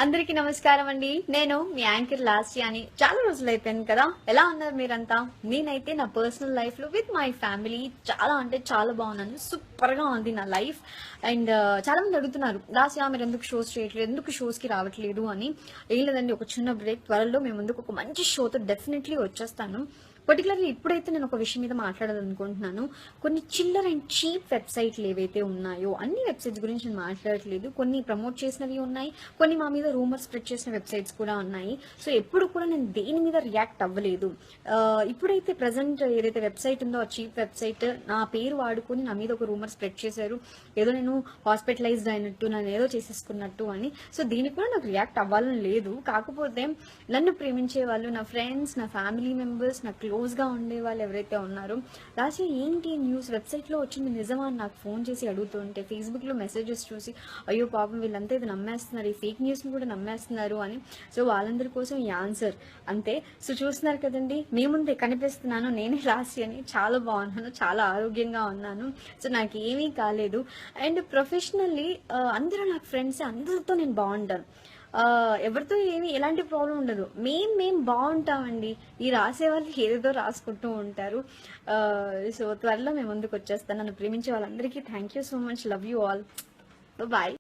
అందరికీ నమస్కారం అండి. నేను మీ యాంకర్ లాస్య అని. చాలా రోజులు అయిపోయింది కదా. ఎలా ఉన్నారు మీరంతా? నేనైతే నా పర్సనల్ లైఫ్ లో విత్ మై ఫ్యామిలీ చాలా అంటే చాలా బాగున్నాను. సూపర్ గా ఉంది నా లైఫ్. అండ్ చాలా మంది అడుగుతున్నారు, లాస్య మీరు ఎందుకు షోస్ చేయట్లేదు, ఎందుకు షోస్ కి రావట్లేదు అని. ఏం లేదండి, ఒక చిన్న బ్రేక్. త్వరలో మేము ముందుకు ఒక మంచి షోతో డెఫినెట్లీ వచ్చేస్తాను. పర్టికులర్లీ ఇప్పుడైతే నేను ఒక విషయం మీద మాట్లాడాలనుకుంటున్నాను. కొన్ని చిల్లర్ అండ్ చీప్ వెబ్సైట్లు ఏవైతే ఉన్నాయో, అన్ని వెబ్సైట్స్ గురించి నేను మాట్లాడట్లేదు. కొన్ని ప్రమోట్ చేసినవి ఉన్నాయి, కొన్ని మా మీద రూమర్ స్ప్రెడ్ చేసిన వెబ్సైట్స్ కూడా ఉన్నాయి. సో ఎప్పుడు కూడా నేను దేని మీద రియాక్ట్ అవ్వలేదు. ఇప్పుడైతే ప్రజెంట్ ఏదైతే వెబ్సైట్ ఉందో ఆ చీప్ వెబ్సైట్ నా పేరు వాడుకొని నా మీద ఒక రూమర్ స్ప్రెడ్ చేశారు. ఏదో నేను హాస్పిటలైజ్డ్ అయినట్టు, నన్ను ఏదో చేసేసుకున్నట్టు అని. సో దీనికి కూడా నాకు రియాక్ట్ అవ్వాలని లేదు. కాకపోతే నన్ను ప్రేమించే వాళ్ళు, నా ఫ్రెండ్స్, నా ఫ్యామిలీ మెంబర్స్, నా క్లోజ్గా ఉండే వాళ్ళు ఎవరైతే ఉన్నారో, లాస్ట్ ఏంటి న్యూస్ వెబ్సైట్లో వచ్చింది నిజమా అని నాకు ఫోన్ చేసి అడుగుతుంటే, ఫేస్బుక్లో మెసేజెస్ చూసి అయ్యో పాపం వీళ్ళంతా ఇది నమ్మేస్తున్నారు, ఈ ఫేక్ న్యూస్ని కూడా నమ్మేస్తున్నారు అని. సో వాళ్ళందరి కోసం ఈ ఆన్సర్ అంతే. సో చూస్తున్నారు కదండి, మీ ముందే కనిపిస్తున్నాను, నేనే లాస్ట్ అని. చాలా బాగున్నాను, చాలా ఆరోగ్యంగా ఉన్నాను. సో నాకు ఏమీ కాలేదు. అండ్ ప్రొఫెషనల్లీ అందరూ నాకు ఫ్రెండ్స్, అందరితో నేను బాగుంటాను. ఎవరితో ఎలాంటి ప్రాబ్లం ఉండదు. మేం బాగుంటామండి. ఈ రాసే వాళ్ళు ఏదేదో రాసుకుంటూ ఉంటారు. సో త్వరలో మేము ముందుకు వచ్చేస్తాను. నన్ను ప్రేమించే వాళ్ళందరికీ thank you so much. Love you all. Bye.